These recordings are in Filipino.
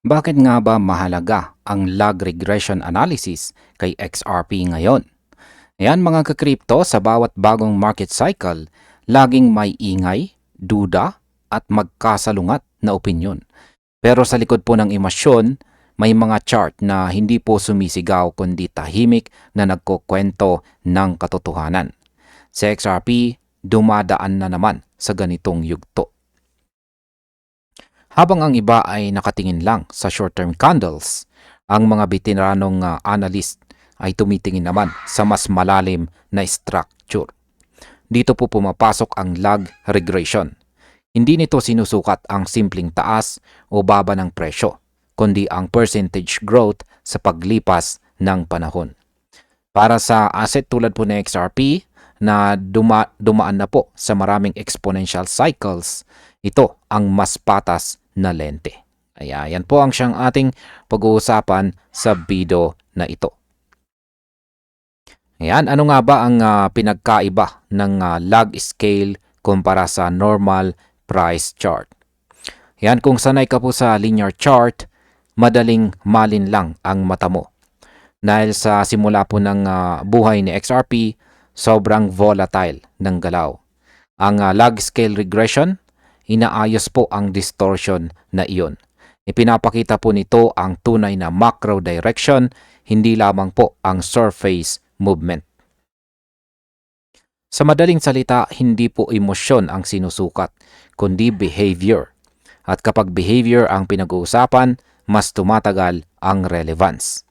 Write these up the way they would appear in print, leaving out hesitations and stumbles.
Bakit nga ba mahalaga ang log regression analysis kay XRP ngayon? Ayan mga ka-crypto, sa bawat bagong market cycle, laging may ingay, duda, at magkasalungat na opinyon. Pero sa likod po ng emasyon, may mga chart na hindi po sumisigaw kundi tahimik na nagkukwento ng katotohanan. Sa XRP, dumadaan na naman sa ganitong yugto. Habang ang iba ay nakatingin lang sa short-term candles, ang mga veteranong analyst ay tumitingin naman sa mas malalim na structure. Dito po pumapasok ang lag regression. Hindi nito sinusukat ang simpleng taas o baba ng presyo, kundi ang percentage growth sa paglipas ng panahon. Para sa asset tulad po ng XRP na dumaan na po sa maraming exponential cycles, ito ang mas patas na lente. Kaya yan po ang siyang ating pag-uusapan sa video na ito. Ayan, ano nga ba ang pinagkaiba ng log scale kumpara sa normal price chart? Yan, kung sanay ka po sa linear chart, madaling malinlang ang mata mo. Dahil sa simula po ng buhay ni XRP, sobrang volatile ng galaw. Ang log scale regression, inaayos po ang distortion na iyon. Ipinapakita po nito ang tunay na macro direction, hindi lamang po ang surface movement. Sa madaling salita, hindi po emosyon ang sinusukat, kundi behavior. At kapag behavior ang pinag-uusapan, mas tumatagal ang relevance.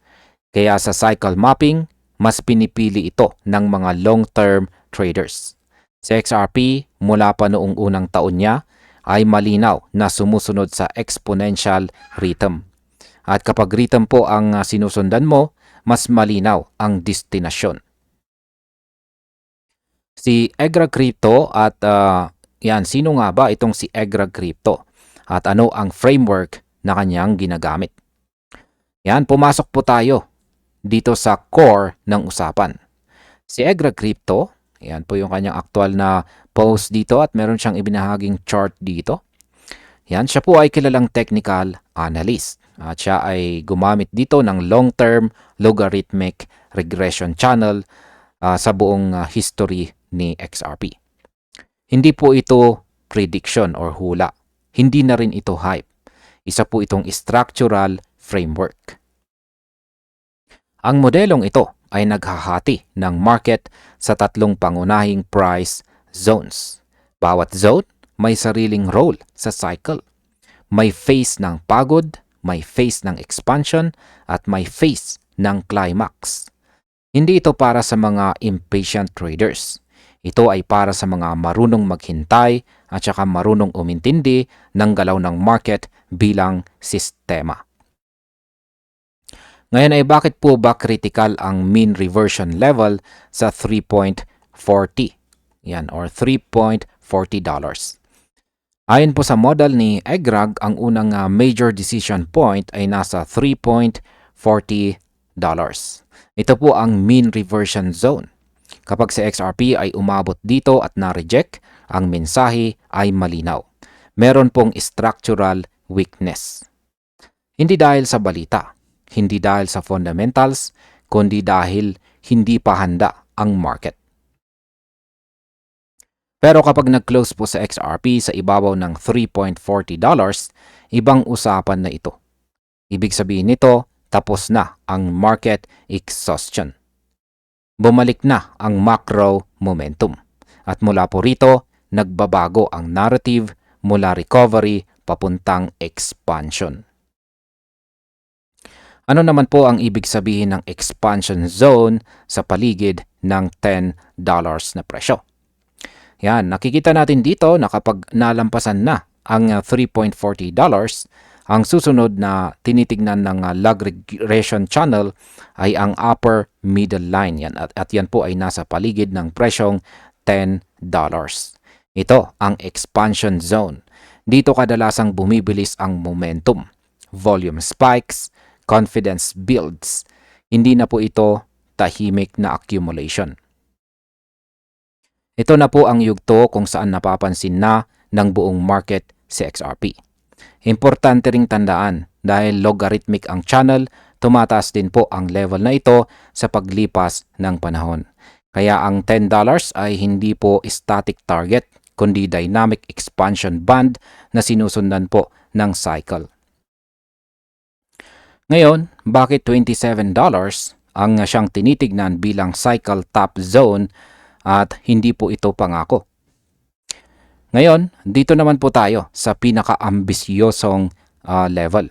Kaya sa cycle mapping, mas pinipili ito ng mga long-term traders. Sa XRP, mula pa noong unang taon niya, ay malinaw na sumusunod sa exponential rhythm. At kapag rhythm po ang sinusundan mo, mas malinaw ang destinasyon. Si Egra Crypto at yan, sino nga ba itong si Egra Crypto? At ano ang framework na kanyang ginagamit? Yan, pumasok po tayo dito sa core ng usapan. Si Egra Crypto, yan po yung kanyang aktual na post dito at meron siyang ibinahaging chart dito. Yan, siya po ay kilalang technical analyst. At siya ay gumamit dito ng long-term logarithmic regression channel sa buong history ni XRP. Hindi po ito prediction or hula. Hindi na rin ito hype. Isa po itong structural framework. Ang modelong ito ay naghahati ng market sa tatlong pangunahing price zones. Bawat zone may sariling role sa cycle. May phase ng pagod, may phase ng expansion, at may phase ng climax. Hindi ito para sa mga impatient traders. Ito ay para sa mga marunong maghintay at saka marunong umintindi ng galaw ng market bilang sistema. Ngayon ay bakit po ba critical ang mean reversion level sa 3.40? Yan, or $3.40. Ayon po sa model ni EGRAG, ang unang major decision point ay nasa $3.40. Ito po ang mean reversion zone. Kapag sa XRP ay umabot dito at na-reject, ang mensahe ay malinaw. Meron pong structural weakness. Hindi dahil sa balita, hindi dahil sa fundamentals, kundi dahil hindi pa handa ang market. Pero kapag nag-close po sa XRP sa ibabaw ng $3.40, ibang usapan na ito. Ibig sabihin nito, tapos na ang market exhaustion. Bumalik na ang macro momentum. At mula po rito, nagbabago ang narrative mula recovery papuntang expansion. Ano naman po ang ibig sabihin ng expansion zone sa paligid ng $10 na presyo? Yan, nakikita natin dito na kapag nalampasan na ang $3.40, ang susunod na tinitignan ng log regression channel ay ang upper middle line. Yan, at yan po ay nasa paligid ng presyong $10. Ito ang expansion zone. Dito kadalasang bumibilis ang momentum. Volume spikes, confidence builds. Hindi na po ito tahimik na accumulation. Ito na po ang yugto kung saan napapansin na ng buong market si XRP. Importante ring tandaan dahil logarithmic ang channel, tumataas din po ang level na ito sa paglipas ng panahon. Kaya ang $10 ay hindi po static target, kundi dynamic expansion band na sinusundan po ng cycle. Ngayon, bakit $27 ang siyang tinitignan bilang cycle top zone at hindi po ito pangako? Ngayon, dito naman po tayo sa pinaka-ambisyosong level.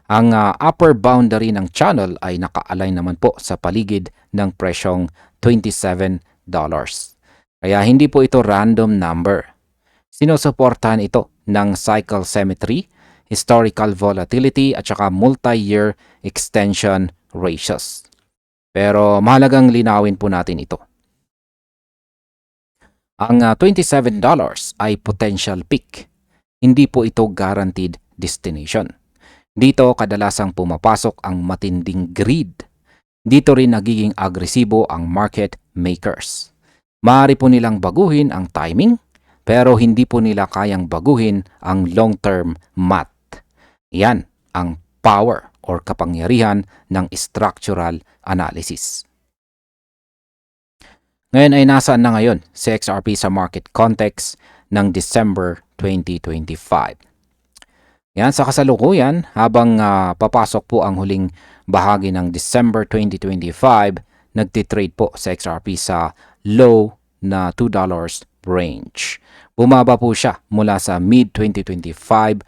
Ang upper boundary ng channel ay naka-align naman po sa paligid ng presyong $27. Kaya hindi po ito random number. Sinusuportahan ito ng cycle symmetry, historical volatility at saka multi-year extension ratios. Pero mahalagang linawin po natin ito. Ang $27 ay potential peak. Hindi po ito guaranteed destination. Dito kadalasang pumapasok ang matinding greed. Dito rin nagiging agresibo ang market makers. Maaari po nilang baguhin ang timing, pero hindi po nila kayang baguhin ang long-term math. Yan ang power or kapangyarihan ng structural analysis. Ngayon ay nasaan na ngayon si XRP sa market context ng December 2025. Yan, sa kasalukuyan, habang papasok po ang huling bahagi ng December 2025, nagtitrade po sa XRP sa low na $2 range. Bumaba po siya mula sa mid-2025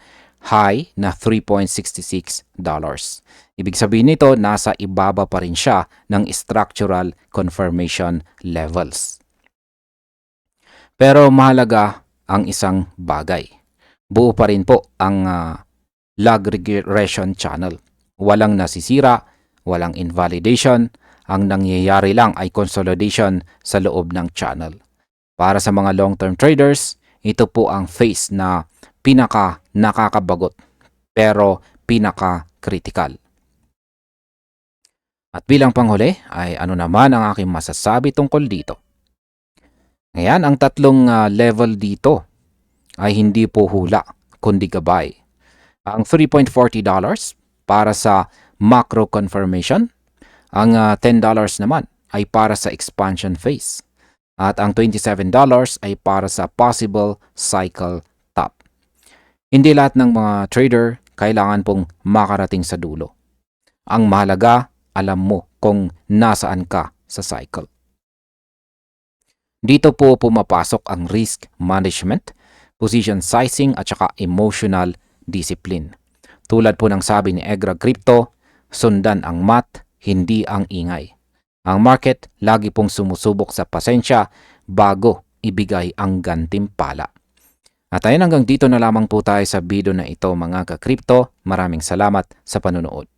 high na $3.66. Ibig sabihin nito, nasa ibaba pa rin siya ng structural confirmation levels. Pero mahalaga ang isang bagay. Buo pa rin po ang log regression channel. Walang nasisira, walang invalidation. Ang nangyayari lang ay consolidation sa loob ng channel. Para sa mga long-term traders, ito po ang phase na pinaka nakakabagot pero pinaka critical. At bilang panghuli ay ano naman ang aking masasabi tungkol dito. Ngayon, ang tatlong level dito ay hindi po hula kundi gabay. Ang $3.40 para sa macro confirmation, ang $10 naman ay para sa expansion phase. At ang $27 ay para sa possible cycle top. Hindi lahat ng mga trader kailangan pong makarating sa dulo. Ang mahalaga, alam mo kung nasaan ka sa cycle. Dito po pumapasok ang risk management, position sizing at saka emotional discipline. Tulad po ng sabi ni Egra Crypto, sundan ang math, hindi ang ingay. Ang market lagi pong sumusubok sa pasensya bago ibigay ang gantimpala. At ayun, hanggang dito na lamang po tayo sa video na ito mga ka-crypto. Maraming salamat sa panunood.